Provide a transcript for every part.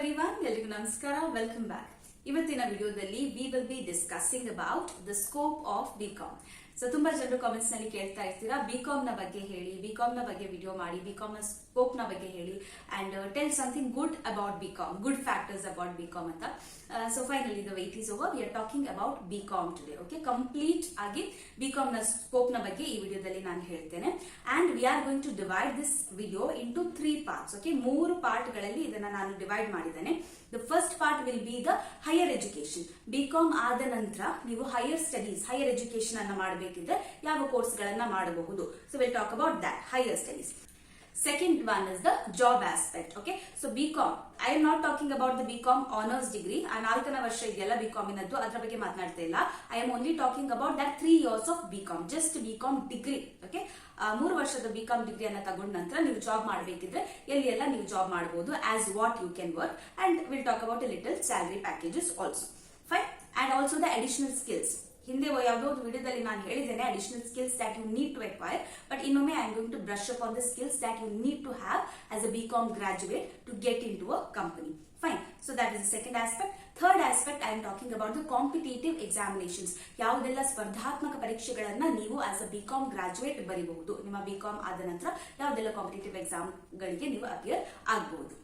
everyone, ಎಲ್ರಿಗೂ ನಮಸ್ಕಾರ. Welcome back. ಇವತ್ತಿನ ವಿಡಿಯೋದಲ್ಲಿ we will be discussing about the scope of BCom. So ತುಂಬಾ ಜನರು ಕಾಮೆಂಟ್ಸ್ ನಲ್ಲಿ ಕೇಳ್ತಾ ಇರ್ತೀರಾ ಬಿಕಾಮ್ ನ ಬಗ್ಗೆ ಹೇಳಿ, ಬಿಕಾಮ್ ನ ಬಗ್ಗೆ ವಿಡಿಯೋ ಮಾಡಿ, ಬಿಕಾಮ್ ನ ಸ್ಕೋಪ್ ನ ಬಗ್ಗೆ ಹೇಳಿ and tell something good about BCom, good factors about BCom ಅಂತ. So finally the wait is over. We are talking about BCom today. Okay, complete ಆಗಿ ಬಿಕಾಮ್ ನ ಸ್ಕೋಪ್ ನ ಬಗ್ಗೆ ಈ ವಿಡಿಯೋದಲ್ಲಿ ನಾನು ಹೇಳ್ತೇನೆ. And we are going to divide this video into 3 parts. Okay, 3 part ಗಳಲ್ಲಿ ಇದನ್ನ ನಾನು ಡಿವೈಡ್ ಮಾಡಿದ್ದೇನೆ. The first part will be the higher education. BCom ಆದ ನಂತರ ನೀವು ಹೈಯರ್ ಸ್ಟಡೀಸ್, ಹೈಯರ್ ಎಜುಕೇಶನ್ ಅನ್ನ ಮಾಡಬೇಕಿದ್ರೆ ಯಾವ ಕೋರ್ಸ್ ಗಳನ್ನ ಮಾಡಬಹುದು. So will talk about that, higher studies. Second one is the job aspect. Okay, so BCom, I am not talking about the BCom honors degree. ಆ 4ನೇ ವರ್ಷ ಇದೆಯಲ್ಲ BCom ಇನ್ನದ್ದು, ಅದರ ಬಗ್ಗೆ ಮಾತನಾಡ್ತಾ ಇಲ್ಲ. I am only talking about that 3 years of BCom, just BCom degree. Okay, 3 ವರ್ಷದ BCom degree ಅನ್ನ ತಗೊಂಡ ನಂತರ ನೀವು ಜಾಬ್ ಮಾಡಬೇಕಿದ್ರೆ ಎಲ್ಲಿ ಎಲ್ಲ ನೀವು ಜಾಬ್ ಮಾಡಬಹುದು, as what you can work, and we'll talk about a little salary packages also. Fine, and also the additional skills. ಹಿಂದೆ ಯಾವುದೋ ಒಂದು ವಿಡಿಯೋದಲ್ಲಿ ನಾನು ಹೇಳಿದ್ದೇನೆ additional skills that you need to acquire, but ಇನ್ನೊಮ್ಮೆ I am going to brush up on the skills that you need to have as a BCom graduate to get in to a company. Fine, so that is the second aspect. Third aspect, I am talking about the competitive examinations. ಯಾವುದೆಲ್ಲ ಸ್ಪರ್ಧಾತ್ಮಕ ಪರೀಕ್ಷೆಗಳನ್ನ ನೀವು as a BCom graduate ಬರೀಬಹುದು. ನಿಮ್ಮ BCom ಆದ ನಂತರ ಯಾವುದೆಲ್ಲ competitive exam ಗಳಿಗೆ ನೀವು ಅಪಿಯರ್ ಆಗಬಹುದು.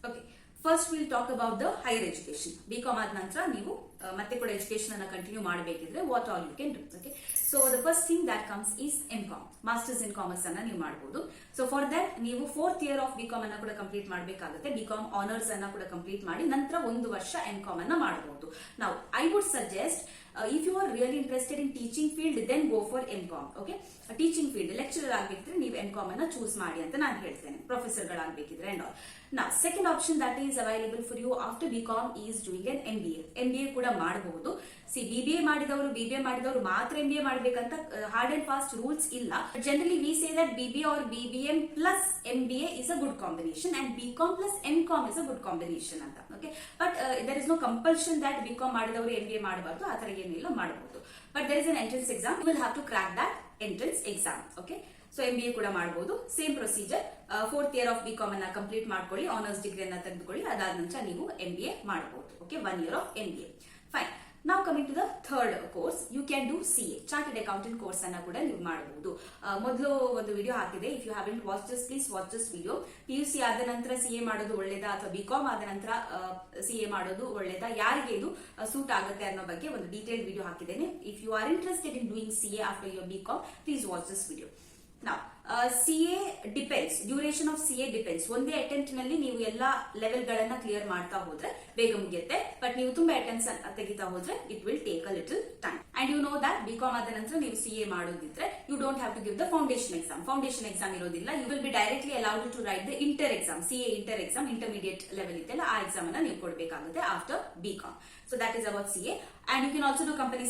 Okay, first will talk about the higher education. BCom ಆದ ನಂತರ ನೀವು ಮತ್ತೆ ಕೂಡ ಎಜುಕೇಶನ್ ಅನ್ನ ಕಂಟಿನ್ಯೂ ಮಾಡಬೇಕಿದ್ರೆ what all you can do. Okay, so the first thing that comes is MCom, masters in commerce ಅನ್ನ ನೀವು ಮಾಡಬಹುದು. ಸೊ ಫಾರ್ ದಟ್ ನೀವು 4th ಇಯರ್ ಆಫ್ ಬಿಕಾಮ್ ಅನ್ನ ಕೂಡ ಕಂಪ್ಲೀಟ್ ಮಾಡಬೇಕಾಗುತ್ತೆ. ಬಿಕಾಮ್ ಆನರ್ಸ್ ಅನ್ನ ಕೂಡ ಕಂಪ್ಲೀಟ್ ಮಾಡಿ ನಂತರ 1 ವರ್ಷ MCom ಅನ್ನ ಮಾಡಬಹುದು. ನಾವು I would suggest if you are really interested in teaching field, then go for MCom. Okay, teaching field lecturer ಆಗಬೇಕಿದ್ರೆ ನೀವು MCom ಅನ್ನ ಚೂಸ್ ಮಾಡಿ ಅಂತ ನಾನು ಹೇಳ್ತೇನೆ, ಪ್ರೊಫೆಸರ್ ಗಳಾಗಬೇಕಿದ್ರೆ ಅಂಡ್ ಆಲ್. ನಾ second option that is available for you after BCom is doing an MBA ಕೂಡ ಮಾಡಬಹುದು. BBA ಮಾಡಿದವರು ಮಾತ್ರ MBA ಮಾಡಬೇಕಂತ ಹಾರ್ಡ್ ಅಂಡ್ ಫಾಸ್ಟ್ ರೂಲ್ಸ್ ಇಲ್ಲ. Generally we say that BBA or BBM plus MBA is a good combination and BCom plus MCom is a good combination ಅಂತ. Okay, but there is no compulsion that BCom ಮಾಡಿದವರು MBA ಮಾಡಬಾರ್ದು, ಆ ತರ ಏನಿಲ್ಲ, ಮಾಡಬಹುದು. But there is an entrance exam, you will have to crack that entrance exam. Okay, so MBA ಕೂಡ ಮಾಡಬಹುದು. Same procedure. 4th year of BCom ಅನ್ನ complete ಮಾಡ್ಕೊಳ್ಳಿ, ಆನರ್ಸ್ ಡಿಗ್ರಿ ಅನ್ನ ತೆಗೆದುಕೊಳ್ಳಿ, ಅದಾದ ನಂತರ ನೀವು MBA ಮಾಡಬಹುದು. Okay, 1 year of MBA. Fine. Now coming to the third course, you can do CA, Chartered Accountant course ಅನ್ನ ಕೂಡ ನೀವು ಮಾಡಬಹುದು. ಮೊದಲು ಒಂದು ವಿಡಿಯೋ ಹಾಕಿದೆ. If you haven't watch this, please watch this video. PUC ಆದ ನಂತರ CA ಮಾಡೋದು ಒಳ್ಳೇದಾ ಅಥವಾ BCom ಆದ ನಂತರ CA ಮಾಡೋದು ಒಳ್ಳೇದಾ, ಯಾರಿಗೆ ಇದು ಸೂಟ್ ಆಗುತ್ತೆ ಅನ್ನೋ ಬಗ್ಗೆ ಒಂದು ಡೀಟೇಲ್ ವಿಡಿಯೋ ಹಾಕಿದ್ದೇನೆ. If you are interested in doing CA after your BCom, please watch this video. Now, CA depends, duration of CA depends. ಒಂದೇ ಅಟೆಂಪ್ಟ್ ನಲ್ಲಿ ನೀವು ಎಲ್ಲಾ ಲೆವೆಲ್ ಗಳನ್ನ ಕ್ಲಿಯರ್ ಮಾಡ್ತಾ ಹೋದ್ರೆ ಬೇಗ ಮುಗಿಯುತ್ತೆ. ಬಟ್ ನೀವು ತುಂಬಾ ಅಟೆಂಪ್ಟ್ಸ್ ತೆಗಿತಾ ಹೋದ್ರೆ it will take a little time. And you know that BCom ಆದ ನಂತರ ನೀವು CA ಮಾಡೋದಿದ್ರೆ you don't have to give the foundation exam. Foundation exam ಇರೋದಿಲ್ಲ. You will be directly allowed to write the inter exam. CA inter exam, intermediate level ಇದೆಲ್ಲ, ಆ exam ಅನ್ನ ನೀವು ಕೊಡಬೇಕಾಗುತ್ತೆ after BCom. So that is about CA. And you can also do company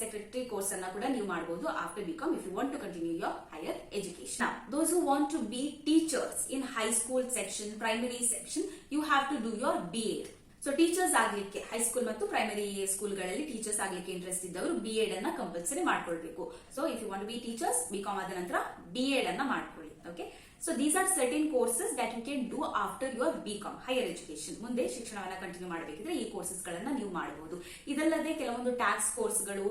secretary course ಅನ್ನ ಕೂಡ ನೀವು ಮಾಡಬಹುದು after BCom if you want to continue your higher education. Now, those who want to be teachers in high school section, primary section, you have to do your BEd. So teachers ಆಗ್ಲಿಕ್ಕೆ high school ಮತ್ತು primary ಸ್ಕೂಲ್ಗಳಲ್ಲಿ teachers ಆಗ್ಲಿಕ್ಕೆ interest ಇದ್ದವರು BEd ಅನ್ನ compulsory ಮಾಡ್ಕೊಳ್ಬೇಕು. So if you want to be teachers, BCom ಆದ ನಂತರ BEd ಅನ್ನ ಮಾಡ್ಕೊಳ್ಳಿ. Okay, so these are certain courses that you can do after your BCom, higher education. ಮುಂದೆ ಶಿಕ್ಷಣವನ್ನ ಕಂಟಿನ್ಯೂ ಮಾಡಬೇಕಿದ್ರೆ ಈ ಕೋರ್ಸಸ್ ಗಳನ್ನ ನೀವು ಮಾಡಬಹುದು. ಇದಲ್ಲದೆ ಕೆಲವೊಂದು ಟ್ಯಾಕ್ಸ್ ಕೋರ್ಸ್ಗಳು,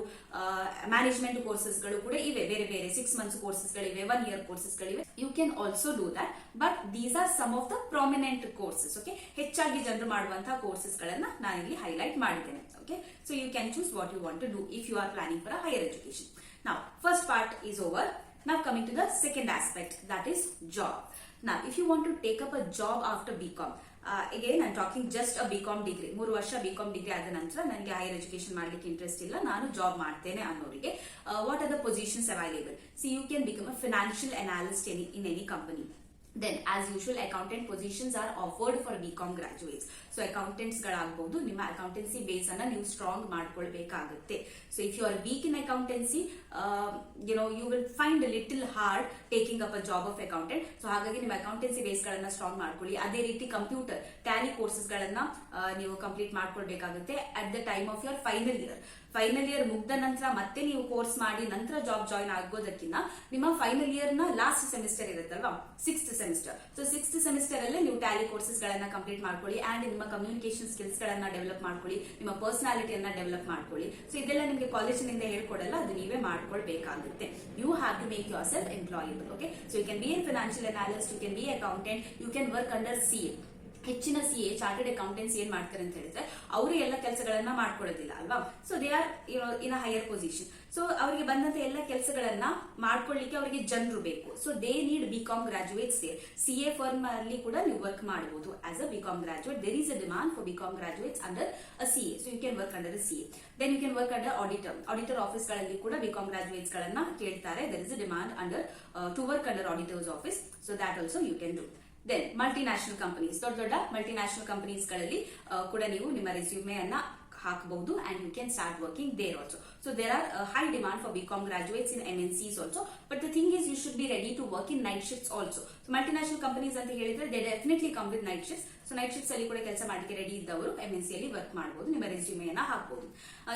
ಮ್ಯಾನೇಜ್ಮೆಂಟ್ ಕೋರ್ಸಸ್ ಗಳು ಕೂಡ ಇವೆ. ಬೇರೆ ಬೇರೆ 6 months ಕೋರ್ಸಸ್ ಗಳಿವೆ, 1 year ಕೋರ್ಸಸ್ ಗಳಿವೆ. You can also do that, but these are some of the prominent courses. Okay, ಹೆಚ್ಚಾಗಿ ಜನರು ಮಾಡುವಂತಹ ಕೋರ್ಸಸ್ ಗಳನ್ನ ನಾನು ಇಲ್ಲಿ ಹೈಲೈಟ್ ಮಾಡಿದ್ದೇನೆ. Okay, so you can choose what you want to do if you are planning for a higher education. Now, first part is over. Now coming to the second aspect, that is job. Now, if you want to take up a job after BCom, again I'm talking just a BCom degree. 3 ವರ್ಷ BCom degree ಆದ ನಂತರ ನನಗೆ higher education ಮಾಡ್ಲಿಕ್ಕೆ interest ಇಲ್ಲ, ನಾನು job ಮಾಡ್ತೇನೆ ಅನ್ನೋರಿಗೆ what are the positions available? See, you can become a financial analyst in any company. Then, as usual, accountant positions are offered for BCom graduates. So, accountants ಗಳಾಗಬಹುದು. ನಿಮ್ಮ accountancy base ಅನ್ನ ನೀವು strong ಮಾಡ್ಕೊಳ್ಬೇಕಾಗುತ್ತೆ. So, if you are weak in accountancy, you will find a little hard taking up a job of accountant. So, ಹಾಗಾಗಿ ನಿಮ್ಮ accountancy base ಗಳನ್ನ strong ಮಾಡ್ಕೊಳ್ಳಿ. ಅದೇ ರೀತಿ computer, Tally courses ಗಳನ್ನ ನೀವು ಕಂಪ್ಲೀಟ್ ಮಾಡ್ಕೊಳ್ಬೇಕಾಗುತ್ತೆ at the time of your final year. Final year ಮುಗ್ದ ನಂತರ ಮತ್ತೆ ನೀವು ಕೋರ್ಸ್ ಮಾಡಿ ನಂತರ ಜಾಬ್ ಜಾಯಿನ್ ಆಗೋದಕ್ಕಿಂತ ನಿಮ್ಮ ಫೈನಲ್ ಇಯರ್ ನ ಲಾಸ್ಟ್ ಸೆಮಿಸ್ಟರ್ ಇರುತ್ತಲ್ವಾ, 6th semester. So 6th semester ಅಲ್ಲೇ ನೀವು ಟ್ಯಾಲಿ ಕೋರ್ಸಸ್ ಗಳನ್ನ ಕಂಪ್ಲೀಟ್ ಮಾಡ್ಕೊಳ್ಳಿ ಅಂಡ್ ನಿಮ್ಮ ಕಮ್ಯುನಿಕೇಶನ್ ಸ್ಕಿಲ್ಸ್ ಗಳನ್ನ ಡೆವಲಪ್ ಮಾಡ್ಕೊಳ್ಳಿ, ನಿಮ್ಮ ಪರ್ಸನಾಲಿಟಿಯನ್ನ ಡೆವಲಪ್ ಮಾಡ್ಕೊಳ್ಳಿ. ಸೊ ಇದೆಲ್ಲ ನಿಮಗೆ ಕಾಲೇಜಿನಿಂದ ಹೇಳ್ಕೊಡಲ್ಲ, ಅದು ನೀವೇ ಮಾಡ್ಕೊಳ್ಬೇಕಾಗುತ್ತೆ. You have to make yourself employable. Okay, so you can be an financial analyst, you can be accountant, you can work under CA. ಹೆಚ್ಚಿನ CA ಚಾರ್ಟೆಡ್ ಅಕೌಂಟೆಂಟ್ಸ್ ಏನ್ ಮಾಡ್ತಾರೆ ಅಂತ ಹೇಳಿದ್ರೆ ಅವರು ಎಲ್ಲ ಕೆಲಸಗಳನ್ನ ಮಾಡ್ಕೊಳ್ಳೋದಿಲ್ಲ ಅಲ್ವಾ. So they are in a higher position. So ಅವರಿಗೆ ಬಂದಂತ ಎಲ್ಲ ಕೆಲಸಗಳನ್ನ ಮಾಡ್ಕೊಳ್ಳಿಕ್ಕೆ ಅವರಿಗೆ ಜನರು ಬೇಕು. So they need BCom graduates there. CA firm ಅಲ್ಲಿ ಕೂಡ ನೀವು ವರ್ಕ್ ಮಾಡಬಹುದು as a BCom graduate. There is a demand for BCom graduates under a CA. So you can work under a CA. Then you can work under auditor office ಗಳಲ್ಲಿ ಕೂಡ BCom graduates ಗಳನ್ನ ಕೇಳ್ತಾರೆ. There is a demand under to work under auditors office. So that also you can do. Then multinational companies, ದೊಡ್ಡ ದೊಡ್ಡ multinational companies ಗಳಲ್ಲಿ ಕೂಡ ನೀವು ನಿಮ್ಮ ರೆಸ್ಯೂಮೆ ಅನ್ನ ಹಾಕಬಹುದು and you can start working there also. So there are high demand for BCom graduates in MNCs also. But the thing is you should be ready to work in night shifts also. So multinational companies ಅಂತ ಹೇಳಿದ್ರೆ they definitely come with night shifts. So night shifts ಅಲ್ಲಿ ಕೂಡ ಕೆಲಸ ಮಾಡಲಿಕ್ಕೆ ready ಇದ್ದವರು MNC ಅಲ್ಲಿ work ಮಾಡಬಹುದು, ನಿಮ್ಮ ರೆಸ್ಯೂಮೆಯನ್ನ ಹಾಕಬಹುದು.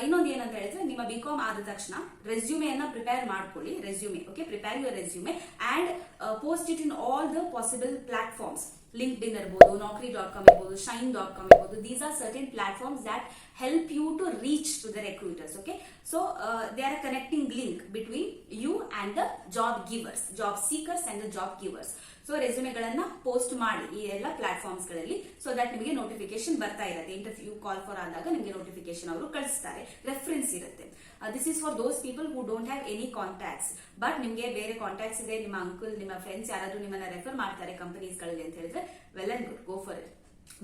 ಇನ್ನೊಂದು ಏನಂತ ಹೇಳಿದ್ರೆ ನಿಮ್ಮ BCom ಆದ ತಕ್ಷಣ ರೆಸ್ಯೂಮೆಯನ್ನ ಪ್ರಿಪೇರ್ ಮಾಡ್ಕೊಳ್ಳಿ. Resume, okay, prepare your resume and post it in all the possible platforms. LinkedIn ಇರಬಹುದು, Naukri.com ಇರಬಹುದು, Shine.com ಇರಬಹುದು. These are certain platforms that help you to reach to the recruiters. Okay, so they are a connecting link between you and the job givers, job seekers and the job givers. So ರೆಸ್ಯೂಮೆಗಳನ್ನ post ಮಾಡಿ ಈ ಎಲ್ಲ platforms ಗಳಲ್ಲಿ, so that ನಿಮಗೆ notification ಬರ್ತಾ ಇರುತ್ತೆ. Interview call for ಆದಾಗ ನಿಮಗೆ ನೋಟಿಫಿಕೇಶನ್ ಅವರು ಕಳಿಸ್ತಾರೆ, ರೆಫರೆನ್ಸ್ ಇರುತ್ತೆ. This is for those people who don't have any contacts. But ನಿಮಗೆ ಬೇರೆ ಕಾಂಟ್ಯಾಕ್ಟ್ಸ್ ಇದೆ, ನಿಮ್ಮ ಅಂಕಲ್, ನಿಮ್ಮ ಫ್ರೆಂಡ್ಸ್ ಯಾರಾದ್ರೂ ನಿಮ್ಮನ್ನ ರೆಫರ್ ಮಾಡ್ತಾರೆ ಕಂಪನೀಸ್ ಗಳಲ್ಲಿ ಅಂತ ಹೇಳಿದ್ರೆ well and good, go for it.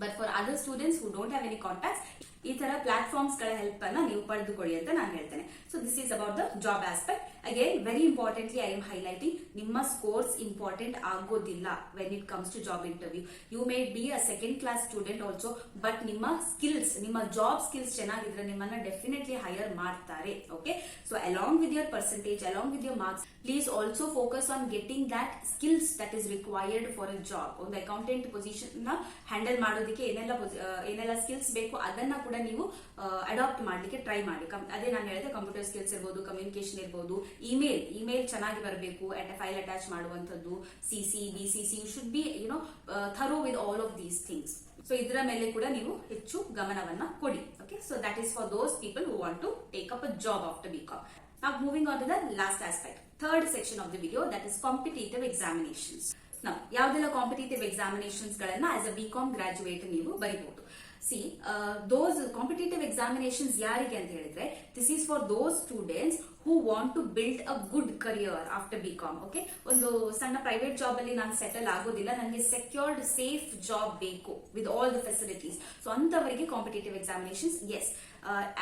But for other students who don't have any contacts, ಈ ತರ ಪ್ಲಾಟ್ಫಾರ್ಮ್ಸ್ ಗಳ ಹೆಲ್ಪ್ ಅನ್ನ ನೀವು ಪಡೆದುಕೊಳ್ಳಿ ಅಂತ ನಾನು ಹೇಳ್ತೇನೆ. So this is about the job aspect. Again very importantly I am highlighting, ನಿಮ್ಮ ಸ್ಕೋರ್ಸ್ ಇಂಪಾರ್ಟೆಂಟ್ ಆಗೋದಿಲ್ಲ when it comes to job interview. You may be a second class student also, but ನಿಮ್ಮ skills, ನಿಮ್ಮ job skills ಚೆನ್ನಾಗಿದ್ರೆ ನಿಮ್ಮನ್ನ definitely hire ಮಾಡ್ತಾರೆ. Okay, so along with your percentage, along with your marks, please also focus on getting that skills that is required for a job. ಒಂದು accountant position ನ handle ಮಾಡೋದಕ್ಕೆ ಏನೆಲ್ಲ skills ಬೇಕು ಅದನ್ನ ಕೂಡ ನೀವು ಅಡಾಪ್ಟ್ ಮಾಡ್ಲಿಕ್ಕೆ ಟ್ರೈ ಮಾಡಿ. ಅದೇ ನಾನು ಹೇಳಿದೆ, ಕಂಪ್ಯೂಟರ್ ಸ್ಕಿಲ್ಸ್ ಇರ್ಬೋದು, ಕಮ್ಯುನಿಕೇಶನ್ ಇರ್ಬೋದು, ಇಮೇಲ್ ಚೆನ್ನಾಗಿ ಬರಬೇಕು, ಫೈಲ್ ಅಟ್ಯಾಚ್ ಮಾಡುವಂತದ್ದು, CC, BCC, you should be thorough with all of these things. So ಇದರ ಮೇಲೆ ಕೂಡ ನೀವು ಹೆಚ್ಚು ಗಮನವನ್ನ ಕೊಡಿ. Okay, so that is for those people who want to take up a job after BCom. Now moving on to the last aspect, third section of the video, that is competitive examinations. Now ಯಾವ್ದೆಲ್ಲ competitive examinations ಗಳನ್ನ as a BCom graduate ನೀವು ಬರೀಬಹುದು. See those competitive examinations ಯಾರಿಗೆ ಅಂತ ಹೇಳಿದ್ರೆ, this is for those students who want to build a good career after BCom. Okay, ಒಂದು ಸಣ್ಣ private job ಅಲ್ಲಿ ನಾನು ಸೆಟಲ್ ಆಗೋದಿಲ್ಲ, ನನಗೆ ಸೆಕ್ಯೂರ್ಡ್ ಸೇಫ್ ಜಾಬ್ ಬೇಕು with all the facilities. So ಅಂತವರಿಗೆ ಕಾಂಪಿಟೇಟಿವ್ ಎಕ್ಸಾಮಿನೇಷನ್ಸ್ ಎಸ್.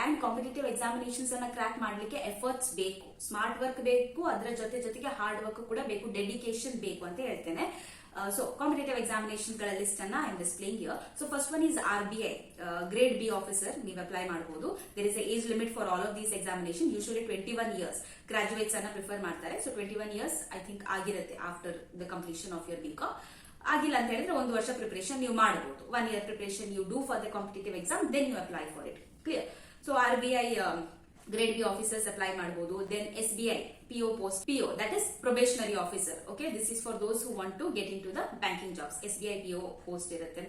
ಅಂಡ್ ಕಾಂಪಿಟೇಟಿವ್ ಎಕ್ಸಾಮಿನೇಷನ್ಸ್ ಅನ್ನ ಕ್ರ್ಯಾಕ್ ಮಾಡ್ಲಿಕ್ಕೆ ಎಫರ್ಟ್ಸ್ ಬೇಕು, ಸ್ಮಾರ್ಟ್ ವರ್ಕ್ ಬೇಕು, ಅದರ ಜೊತೆಗೆ ಹಾರ್ಡ್ ವರ್ಕ್ ಕೂಡ ಬೇಕು, ಡೆಡಿಕೇಶನ್ ಬೇಕು ಅಂತ ಹೇಳ್ತೇನೆ. ಸೊ ಕಾಂಪಿಟೇಟಿವ್ ಎಕ್ಸಾಮಿನೇಷನ್ ಗಳ ಲಿಸ್ಟ್ ಅನ್ನ I am displaying here. So first one is RBI grade B officer, ನೀವು ಅಪ್ಲೈ ಮಾಡಬಹುದು. There is age limit for all of these examination. Usually 21 years graduates ಅನ್ನ ಪ್ರಿಫರ್ ಮಾಡ್ತಾರೆ. So 21 years I think ಆಗಿರುತ್ತೆ after the completion of your BCom. ಆಗಿಲ್ಲ ಅಂತ ಹೇಳಿದ್ರೆ 1 ವರ್ಷ preparation ನೀವು ಮಾಡಬಹುದು. 1 year preparation you do for the competitive exam, then you apply for it. Clear? So RBI grade B officers apply ಮಾಡಬಹುದು. Then SBI PO post, PO that is probationary officer. Okay, this is for those who want to get into the banking jobs. SBI PO post irutte.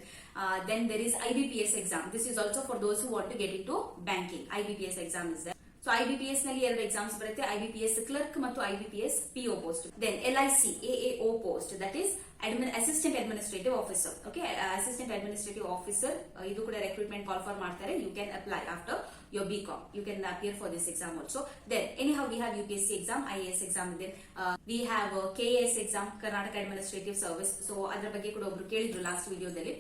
Then there is IBPS exam. This is also for those who want to get into banking. IBPS exam is there. So IBPS ನಲ್ಲಿ 2 exams ಬರುತ್ತೆ, IBPS clerk ಮತ್ತು IBPS PO post. Then LIC AAO post, that is assistant administrative officer. Okay, assistant administrative officer, ಇದು ಕೂಡ recruitment call for ಮಾಡ್ತಾರೆ. You can apply after your BCom. You can appear for this exam also. Then anyhow we have UPSC exam, IAS exam, then we have KAS exam, Karnataka Administrative Service. So ಅದರ ಬಗ್ಗೆ ಕೂಡ ಒಬ್ರು ಕೇಳಿದ್ರು last ವಿಡಿಯೋದಲ್ಲಿ,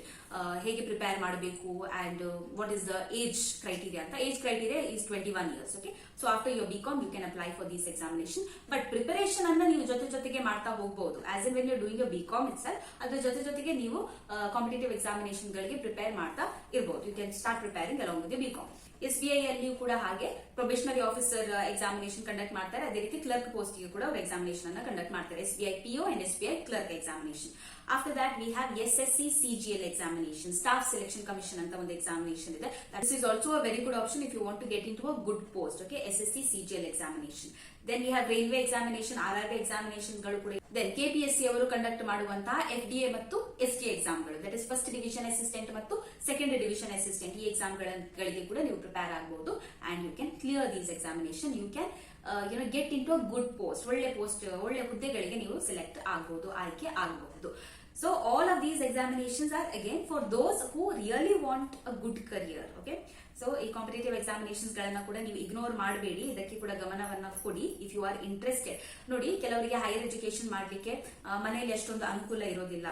ಹೇಗೆ prepare ಮಾಡಬೇಕು and what is the age criteria ಅಂತ. Age criteria is 21 years. Okay, so after your BCom you can apply for this examination. But preparation ಅನ್ನ ನೀವು ಜೊತೆಗೆ ಮಾಡ್ತಾ ಹೋಗಬಹುದು. As in when you doing your BCom itself, ಅದ್ರ ಜೊತೆಗೆ ನೀವು competitive examination ಗಳಿಗೆ ಪ್ರಿಪೇರ್ ಮಾಡ್ತಾ ಇರಬಹುದು. You can start preparing along with BCom. SBI ಅಲ್ಲಿಯೂ ಕೂಡ ಹಾಗೆ ಪ್ರೊಬೇಷನರಿ ಆಫೀಸರ್ ಎಕ್ಸಾಮಿನೇಷನ್ ಕಂಡಕ್ಟ್ ಮಾಡ್ತಾರೆ. ಅದೇ ರೀತಿ ಕ್ಲರ್ಕ್ ಪೋಸ್ಟ್ ಗೆ ಕೂಡ ಅವರು ಎಕ್ಸಾಮಿನೇಷನ್ ಅನ್ನ ಕಂಡಕ್ಟ್ ಮಾಡ್ತಾರೆ. SBI PO and SBI clerk examination. After that we have SSC CGL examination, staff selection commission ಅಂತ ಒಂದು ಎಕ್ಸಾಮಿನೇಷನ್ ಇದೆ. This is also a very good option if you want to get in to a good post. Okay, SSC CGL examination. Then we have railway examination, RRB examination ಗಳು ಕೂಡ. Then KPSC ಅವರು conduct ಮಾಡುವಂತಹ FDA ಮತ್ತು ST ಎಕ್ಸಾಮ್ಗಳು, that is first division assistant ಮತ್ತು second division assistant, ಈ ಎಕ್ಸಾಮ್ಗಳಿಗೆ ಕೂಡ ನೀವು ಪ್ರಿಪೇರ್ ಆಗಬಹುದು. And you can clear these examination, you can get in to a good post, ಒಳ್ಳೆ ಹುದ್ದೆಗಳಿಗೆ ನೀವು ಸೆಲೆಕ್ಟ್ ಆಗಬಹುದು, ಆಯ್ಕೆ ಆಗಬಹುದು. So all of these examinations are again for those who really want a good career. Okay, so ಈ competitive examinations ಗಳನ್ನ ಕೂಡ ನೀವು ಇಗ್ನೋರ್ ಮಾಡಬೇಡಿ, ಇದಕ್ಕೆ ಕೂಡ ಗಮನವನ್ನ ಕೊಡಿ ಇಫ್ ಯು ಆರ್ ಇಂಟ್ರೆಸ್ಟೆಡ್. ನೋಡಿ, ಕೆಲವರಿಗೆ ಹೈಯರ್ ಎಜುಕೇಶನ್ ಮಾಡ್ಲಿಕ್ಕೆ ಮನೆಯಲ್ಲಿ ಅಷ್ಟೊಂದು ಅನುಕೂಲ ಇರೋದಿಲ್ಲ.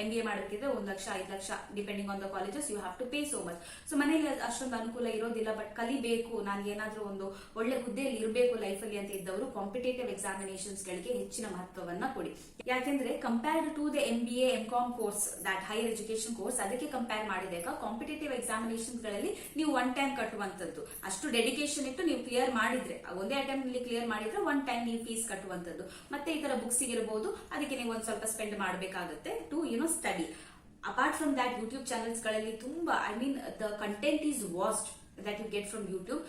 MBA ಮಾಡಬೇಕಿದ್ರೆ 1 lakh 5 lakh depending on the colleges, you have to pay so much. So ಮನೆಯಲ್ಲಿ ಅಷ್ಟೊಂದು ಅನುಕೂಲ ಇರೋದಿಲ್ಲ, ಬಟ್ ಕಲಿಬೇಕು, ನಾನು ಏನಾದ್ರೂ ಒಂದು ಒಳ್ಳೆ ಹುದ್ದೆಯಲ್ಲಿ ಇರಬೇಕು ಲೈಫ್ ಅಲ್ಲಿ ಅಂತ ಇದ್ದವರು ಕಾಂಪಿಟೇಟಿವ್ ಎಕ್ಸಾಮಿನೇಷನ್ಸ್ ಗಳಿಗೆ ಹೆಚ್ಚಿನ ಮಹತ್ವವನ್ನ ಕೊಡಿ. ಯಾಕೆಂದ್ರೆ compared to the MBA MCom course, that higher education course, ಅದಕ್ಕೆ ಕಂಪೇರ್ ಮಾಡಿದಾಗ ಕಾಂಪಿಟೇಟಿವ್ ಎಕ್ಸಾಮಿನೇಷನ್ಸ್ ಗಳಲ್ಲಿ ನೀವು 1 ಟೈಮ್ ಕಟ್ಟುವಂತದ್ದು, ಅಷ್ಟು ಡೆಡಿಕೇಶನ್ ಇಟ್ಟು ನೀವು ಕ್ಲಿಯರ್ ಮಾಡಿದ್ರೆ, ಒಂದೇ ಅಟೆಂಪ್ಟ್ ನಲ್ಲಿ ಕ್ಲಿಯರ್ ಮಾಡಿದ್ರೆ 1 ಟೈಮ್ ನೀವು ಫೀಸ್ ಕಟ್ಟುವಂತದ್ದು. ಮತ್ತೆ ಈ ತರ ಬುಕ್ಸ್ ಇರಬಹುದು, ಅದಕ್ಕೆ ನೀವು ಒಂದ್ ಸ್ವಲ್ಪ ಸ್ಪೆಂಡ್ ಮಾಡಬೇಕಾಗುತ್ತೆ to study. Apart from that, YouTube channels ಗಳಲ್ಲಿ ತುಂಬಾ, the content is vast that you get from YouTube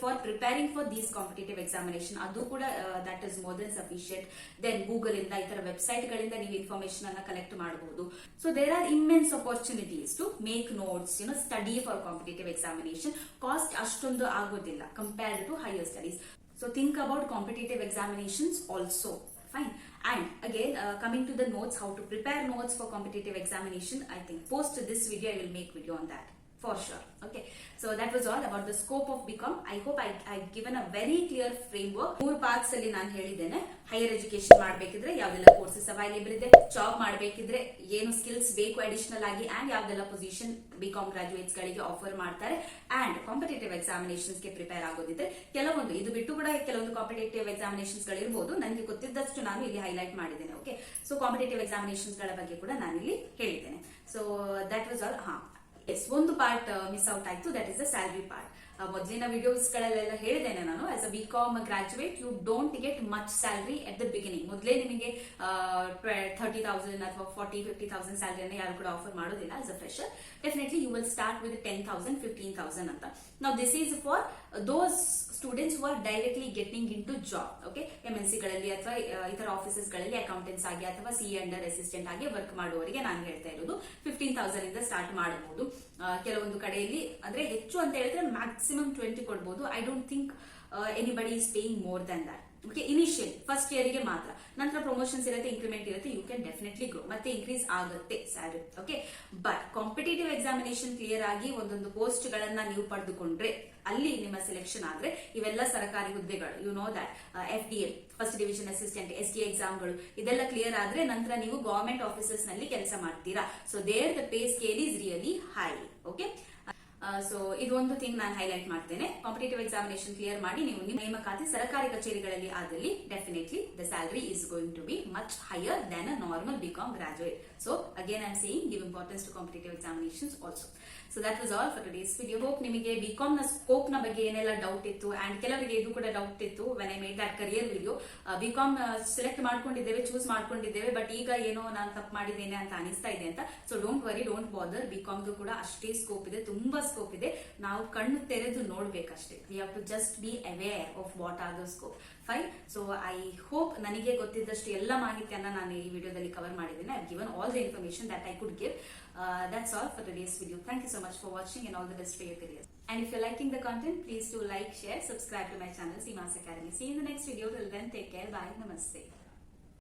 for preparing for these competitive examination. adu kuda that is more than sufficient. Then Google inda itara website galinda ನೀವು information anna collect ಮಾಡಬಹುದು. So there are immense opportunities to make notes, study for competitive examination. Cost ashtondu agodilla compared to higher studies. So think about competitive examinations also. Fine. And again, coming to the notes, how to prepare notes for competitive examination, I think post this video I will make video on that for sure. Okay, so that was all about the scope of BCom. I hope I've given a very clear framework. 3 parts ಅಲ್ಲಿ ನಾನು ಹೇಳಿದ್ದೇನೆ. Higher education ಮಾಡಬೇಕಿದ್ರೆ ಯಾವೆಲ್ಲ courses available ಇದೆ, job ಮಾಡಬೇಕಿದ್ರೆ ಏನು skills ಬೇಕು additional ಆಗಿ, and ಯಾವೆಲ್ಲ position BCom graduates ಗಳಿಗೆ ಆಫರ್ ಮಾಡ್ತಾರೆ, ಅಂಡ್ ಕಾಂಪಿಟೇಟಿವ್ ಎಕ್ಸಾಮಿನೇಷನ್ಸ್ ಗೆ ಪ್ರಿಪೇರ್ ಆಗೋದಿದ್ರೆ ಕೆಲವೊಂದು, ಇದು ಬಿಟ್ಟು ಕೂಡ ಕೆಲವೊಂದು ಕಾಂಪಿಟೇಟಿವ್ ಎಕ್ಸಾಮಿನೇಷನ್ಸ್ ಗಳಿರಬಹುದು, ನನಗೆ ಗೊತ್ತಿದ್ದಷ್ಟು ನಾನು ಇಲ್ಲಿ ಹೈಲೈಟ್ ಮಾಡಿದ್ದೇನೆ. ಓಕೆ, ಸೊ ಕಾಂಪಿಟೇಟಿವ್ ಎಕ್ಸಾಮಿನೇಷನ್ಸ್ ಗಳ ಬಗ್ಗೆ ಕೂಡ ನಾನು ಇಲ್ಲಿ ಹೇಳಿದ್ದೇನೆ. So that was all. ಒಂದು ಪಾರ್ಟ್ ಮಿಸ್ ಔಟ್ ಆಯ್ತು, that is the salary part. ಮೊದಲಿನ ವಿಡಿಯೋಸ್ ಗಳಲ್ಲೆಲ್ಲ ಹೇಳಿದ್ದೇನೆ ನಾನು, as a BCom graduate you don't get much salary at the beginning. ಮೊದಲೇ ನಿಮಗೆ 30,000 ಅಥವಾ 40,000-50,000 ಸ್ಯಾಲರಿಯನ್ನು ಯಾರು ಕೂಡ ಆಫರ್ ಮಾಡೋದಿಲ್ಲ. As a fresher definitely you will start with 10,000 15,000 ಅಂತ. ನಾವು this is for those students who are directly getting into job. Okay, MNC ಗಳಲ್ಲಿ ಅಥವಾ ಇತರ ಆಫೀಸಸ್ ಗಳಲ್ಲಿ ಅಕೌಂಟೆಂಟ್ಸ್ ಆಗಿ ಅಥವಾ CA ಅಂಡರ್ ಅಸಿಸ್ಟೆಂಟ್ ಆಗಿ ವರ್ಕ್ ಮಾಡುವವರಿಗೆ ನಾನು ಹೇಳ್ತಾ ಇರೋದು 15,000 ಇಂದ ಸ್ಟಾರ್ಟ್ ಮಾಡಬಹುದು. ಕೆಲವೊಂದು ಕಡೆಯಲ್ಲಿ ಅಂದ್ರೆ ಹೆಚ್ಚು ಅಂತ ಹೇಳಿದ್ರೆ ಮ್ಯಾಕ್ಸಿಮಮ್ 20 ಕೊಡಬಹುದು. I don't think anybody is paying more than that. Okay, initial first year ಗೆ ಮಾತ್ರ. ನಂತರ ಪ್ರಮೋಷನ್ಸ್ ಇರುತ್ತೆ, ಇನ್ಕ್ರಿಮೆಂಟ್ ಇರುತ್ತೆ, ಯು ಕ್ಯಾನ್ ಡೆಫಿನೆಟ್ಲಿ ಗ್ರೋ, ಮತ್ತೆ ಇನ್ಕ್ರೀಸ್ ಆಗುತ್ತೆ salary. Okay, but competitive examination clear ಆಗಿ ಒಂದೊಂದು ಪೋಸ್ಟ್ ಗಳನ್ನ ನೀವು ಪಡೆದುಕೊಂಡ್ರೆ, ಅಲ್ಲಿ ನಿಮ್ಮ ಸೆಲೆಕ್ಷನ್ ಆದ್ರೆ ಇವೆಲ್ಲ ಸರ್ಕಾರಿ ಹುದ್ದೆಗಳು, you know that FDA first division assistant, ST ಎಕ್ಸಾಮ್ಗಳು ಇದೆಲ್ಲ ಕ್ಲಿಯರ್ ಆದ್ರೆ ನಂತರ ನೀವು ಗವರ್ಮೆಂಟ್ ಆಫೀಸಸ್ ನಲ್ಲಿ ಕೆಲಸ ಮಾಡ್ತೀರಾ. So there the pay scale is really high. Okay, so ಇದೊಂದು ಥಿಂಗ್ ನಾನು ಹೈಲೈಟ್ ಮಾಡ್ತೇನೆ. ಕಾಂಪಿಟೇಟಿವ್ ಎಕ್ಸಾಮಿನೇಷನ್ ಕ್ಲಿಯರ್ ಮಾಡಿ ನೀವು ನಿಮ್ಮ ನೇಮಕಾತಿ ಸರ್ಕಾರಿ ಕಚೇರಿಗಳಲ್ಲಿ ಆದಲ್ಲಿ definitely the salary is going to be much higher than a normal BCom graduate. So again I am saying give importance to competitive examinations also. So that was all for today's video. Hope ನಿಮಗೆ BCom ನ scope ನ ಬಗ್ಗೆ ಏನೆಲ್ಲ doubt ಇತ್ತು, and ಕೆಲವರಿಗೆ ಇದು ಕೂಡ doubt ಇತ್ತು when I made that career video. BCom select ಮಾಡ್ಕೊಂಡಿದ್ದೇವೆ, ಚೂಸ್ ಮಾಡ್ಕೊಂಡಿದ್ದೇವೆ, ಬಟ್ ಈಗ ಏನೋ ನಾನು ತಪ್ಪು ಮಾಡಿದ್ದೇನೆ ಅಂತ ಅನಿಸ್ತಾ ಇದೆ ಅಂತ. So don't worry, don't bother. BCom ಗೂ ಕೂಡ ಅಷ್ಟೇ ಸ್ಕೋಪ್ ಇದೆ, ತುಂಬಾ ಸ್ಕೋಪ್ ಇದೆ. ನಾವು ಕಣ್ಣು ತೆರೆದು ನೋಡ್ಬೇಕಷ್ಟೇ. We have to just be aware of what are the scope. Fine. So I hope ನನಗೆ ಗೊತ್ತಿದ್ದಷ್ಟು ಎಲ್ಲ ಮಾಹಿತಿಯನ್ನ ನಾನು ಈ ವಿಡಿಯೋದಲ್ಲಿ ಕವರ್ ಮಾಡಿದ್ದೇನೆ. I given all the information that I could give. That's all for today's video. Thank you so much for watching, and all the best for your career. And if you're liking the content, please do like, share, subscribe to my channel, Seema's Academy. See you in the next video. Till then, take care. Bye. Namaste.